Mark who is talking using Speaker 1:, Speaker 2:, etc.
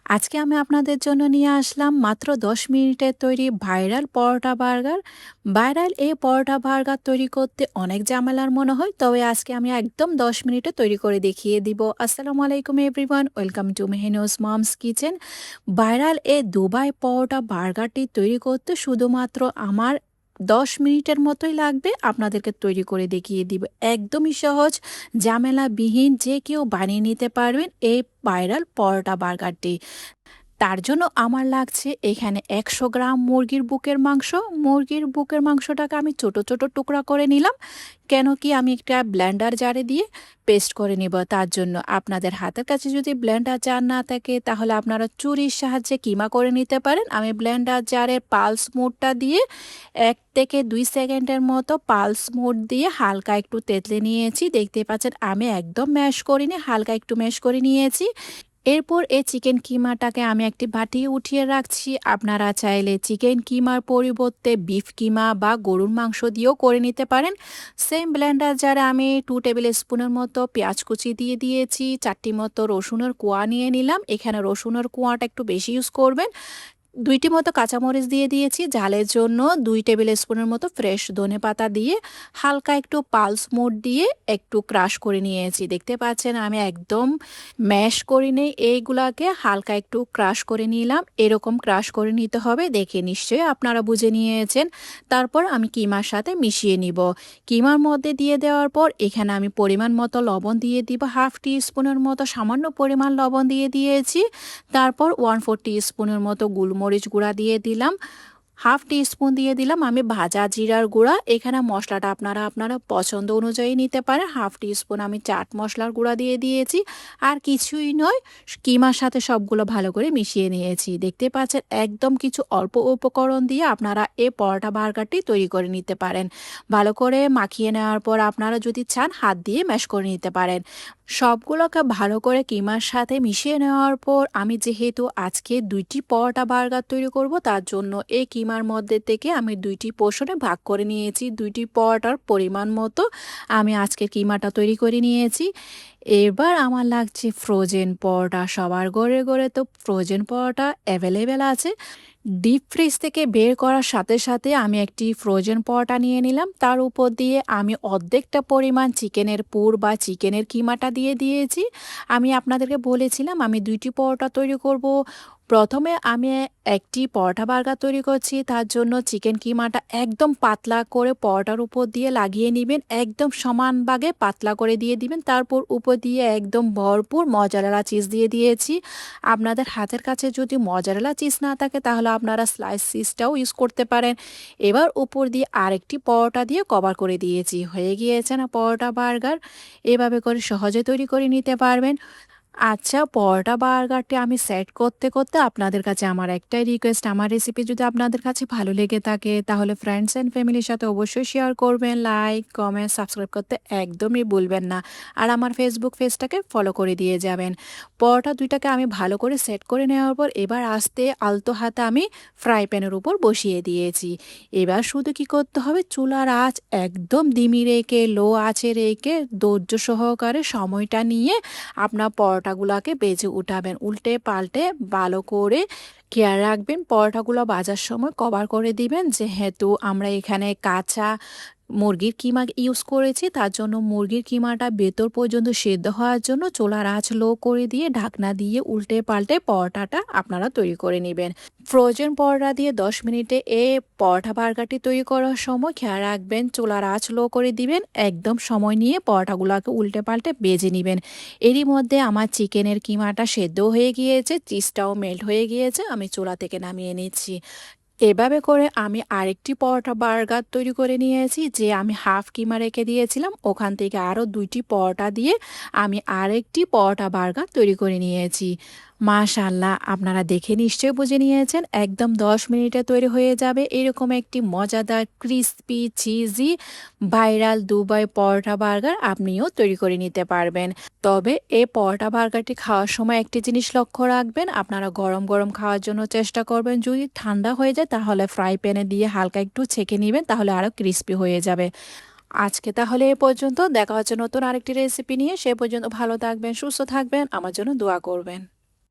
Speaker 1: আজকে আমি আপনাদের জন্য নিয়ে আসলাম মাত্র ১০ মিনিটের তৈরি ভাইরাল পরোটা বার্গার। ভাইরাল এই পরোটা বার্গার তৈরি করতে অনেক ঝামেলার মনে হয়, তবে আজকে আমি একদম ১০ মিনিটে তৈরি করে দেখিয়ে দিব। আসসালামু আলাইকুম everyone, welcome to Mehnuz mom's kitchen. Viral এই দুবাই পরোটা বার্গারটি তৈরি করতে শুধুমাত্র আমার ১০ মিনিটের মতোই লাগবে। আপনাদেরকে তৈরি করে দেখিয়ে দিব, একদমই সহজ, ঝামেলাবিহীন, যে কেউ বানিয়ে নিতে পারবেন এই ভাইরাল পরোটা বার্গারটি। তার জন্য আমার লাগছে এখানে ১০০ গ্রাম মুরগির বুকের মাংস। মুরগির বুকের মাংসটাকে আমি ছোট ছোট টুকরা করে নিলাম, কেন কি আমি একটা ব্লেন্ডার জারে দিয়ে পেস্ট করে নিব। তার জন্য আপনাদের হাতের কাছে যদি ব্লেন্ডার জার না থাকে তাহলে আপনারা ছুরির সাহায্যে কিমা করে নিতে পারেন। আমি ব্লেন্ডার জারের পালস মোডটা দিয়ে ১ থেকে ২ সেকেন্ডের মতো পালস মোড দিয়ে হালকা একটু তেঁতলে নিয়েছি। দেখতে পাচ্ছেন আমি একদম ম্যাশ করিনি, হালকা একটু ম্যাশ করে নিয়েছি। এরপর এই চিকেন কিমাটাকে আমি একটি বাটি উঠিয়ে রাখছি। আপনারা চাইলে চিকেন কিমার পরিবর্তে বিফ কিমা বা গরুর মাংস দিয়েও করে নিতে পারেন। সেম ব্লেন্ডার জারে আমি 2 টেবিল স্পুনের মতো পেঁয়াজ কুচি দিয়ে দিয়েছি, 4টি মতো রসুনের কোয়া নিয়ে নিলাম। এখানে রসুনের কোয়াটা একটু বেশি ইউজ করবেন। 2টি মতো কাঁচামরিচ দিয়ে দিয়েছি ঝালের জন্য। 2 টেবিল স্পুনের মতো ফ্রেশ ধনেপাতা দিয়ে হালকা একটু পালস মোড দিয়ে একটু ক্রাশ করে নিয়েছি। দেখতে পাচ্ছেন আমি একদম ম্যাশ করে নেই, এইগুলাকে হালকা একটু ক্রাশ করে নিলাম। এরকম ক্রাশ করে নিতে হবে, দেখে নিশ্চয়ই আপনারা বুঝে নিয়েছেন। তারপর আমি কিমার সাথে মিশিয়ে নিব। কিমার মধ্যে দিয়ে দেওয়ার পর এখানে আমি পরিমাণ মতো লবণ দিয়ে দিব, হাফ টি স্পুনের মতো সামান্য পরিমাণ লবণ দিয়ে দিয়েছি। তারপর 1/4 টিস্পুনের মতো গোলমরিচ গুঁড়া দিয়ে দিলাম, হাফ টি স্পুন দিয়ে দিলাম আমি ভাজা জিরার গুঁড়া। এখানে মশলাটা আপনারা পছন্দ অনুযায়ী নিতে পারেন। হাফ টি স্পুন আমি চাট মশলার গুঁড়া দিয়ে দিয়েছি। আর কিছুই নয়, কিমার সাথে সবগুলো ভালো করে মিশিয়ে নিয়েছি। দেখতে পাচ্ছেন একদম কিছু অল্প উপকরণ দিয়ে আপনারা এই পরোটা বার্গারটি তৈরি করে নিতে পারেন। ভালো করে মাখিয়ে নেওয়ার পর আপনারা যদি চান হাত দিয়ে ম্যাশ করে নিতে পারেন। সবগুলোকে ভালো করে কিমার সাথে মিশিয়ে নেওয়ার পর আমি যেহেতু আজকে 2টি পরোটা বার্গার তৈরি করব, তার জন্য এই কিমার মধ্যে থেকে আমি 2টি পোর্শনে ভাগ করে নিয়েছি। 2টি পরোটার পরিমাণ মতো আমি আজকে কিমাটা তৈরি করে নিয়েছি। এবার আমার লাগছে ফ্রোজেন পরোটা। সবার ঘরে ঘরে তো ফ্রোজেন পরোটা অ্যাভেলেবেল আছে। ডিপ ফ্রিজ থেকে বের করার সাথে সাথে আমি একটি ফ্রোজেন পরোটা নিয়ে নিলাম। তার উপর দিয়ে আমি অর্ধেকটা পরিমাণ চিকেনের পুর বা চিকেনের কিমাটা দিয়ে দিয়েছি। আমি আপনাদেরকে বলেছিলাম আমি 2টি পরোটা তৈরি করব। প্রথমে আমি একটি পরোটা বার্গার তৈরি করছি, তার জন্য চিকেন কিমাটা একদম পাতলা করে পরোটার উপর দিয়ে লাগিয়ে নেবেন, একদম সমান ভাগে পাতলা করে দিয়ে দিবেন। তারপর উপর দিয়ে একদম ভরপুর মজারেলা চিজ দিয়ে দিয়েছি। আপনাদের হাতের কাছে যদি মজারেলা চিজ না থাকে তাহলে আপনারা স্লাইস চিজটাও ইউজ করতে পারেন। এবার উপর দিয়ে আরেকটি পরোটা দিয়ে কভার করে দিয়েছি। হয়ে গিয়েছে না পরোটা বার্গার? এভাবে করে সহজে তৈরি করে নিতে পারবেন। আচ্ছা, পরোটা বার্গারটি আমি সেট করতে করতে আপনাদের কাছে আমার একটাই রিকোয়েস্ট, আমার রেসিপি যদি আপনাদের কাছে ভালো লেগে থাকে তাহলে ফ্রেন্ডস অ্যান্ড ফ্যামিলির সাথে অবশ্যই শেয়ার করবেন। লাইক কমেন্ট সাবস্ক্রাইব করতে একদমই ভুলবেন না। আর আমার ফেসবুক পেজটাকে ফলো করে দিয়ে যাবেন। পরোটা দুইটাকে আমি ভালো করে সেট করে নেওয়ার পর এবার আস্তে আলতো হাতে আমি ফ্রাই প্যানের উপর বসিয়ে দিয়েছি। এবার শুধু কি করতে হবে, চুলার আঁচ একদম ধিমি রেখে লো আঁচে রেখে ধৈর্য সহকারে সময়টা নিয়ে আপনার পরোটাগুলোকে বেজে উঠাবেন। উল্টে পাল্টে ভালো করে খেয়াল রাখবেন, পরোটাগুলো ভাজার সময় কভার করে দিবেন। যেহেতু আমরা এখানে কাঁচা মুরগির কিমা ইউজ করেছি, তার জন্য মুরগির কিমাটা ভেতর পর্যন্ত সেদ্ধ হওয়ার জন্য চুলার আঁচ লো করে দিয়ে ঢাকনা দিয়ে উল্টে পাল্টে পরোটাটা আপনারা তৈরি করে নেবেন। ফ্রোজেন পরোটা দিয়ে 10 মিনিটে এই পরোটা বার্গারটি তৈরি করার সময় খেয়াল রাখবেন চুলার আঁচ লো করে দিবেন। একদম সময় নিয়ে পরোটাগুলোকে উল্টে পাল্টে ভেজে নেবেন। এরই মধ্যে আমার চিকেনের কিমাটা সেদ্ধ হয়ে গিয়েছে, চিজটাও মেল্ট হয়ে গিয়েছে, আমি চুলা থেকে নামিয়ে নিচ্ছি। এভাবে করে আমি আরেকটি পরোটা বার্গার তৈরি করে নিয়েছি, যে আমি হাফ কিমা রেখে দিয়েছিলাম ওখান থেকে আরও 2টি পরোটা দিয়ে আমি আরেকটি পরোটা বার্গার তৈরি করে নিয়েছি। মাশাআল্লাহ, আপনারা দেখে নিশ্চয়ই বুঝে নিয়েছেন একদম 10 মিনিটে তৈরি হয়ে যাবে এরকম একটি মজাদার ক্রিস্পি চিজি ভাইরাল দুবাই পরোটা বার্গার আপনিও তৈরি করে নিতে পারবেন। তবে এই পরোটা বার্গারটি খাওয়ার সময় একটি জিনিস লক্ষ্য রাখবেন, আপনারা গরম গরম খাওয়ার জন্য চেষ্টা করবেন। যদি ঠান্ডা হয়ে যায় তাহলে ফ্রাই প্যানে দিয়ে হালকা একটু ছেঁকে নেবেন, তাহলে আরও ক্রিস্পি হয়ে যাবে। আজকে তাহলে এ পর্যন্ত, দেখা হচ্ছে নতুন আরেকটি রেসিপি নিয়ে। সে পর্যন্ত ভালো থাকবেন, সুস্থ থাকবেন, আমার জন্য দোয়া করবেন।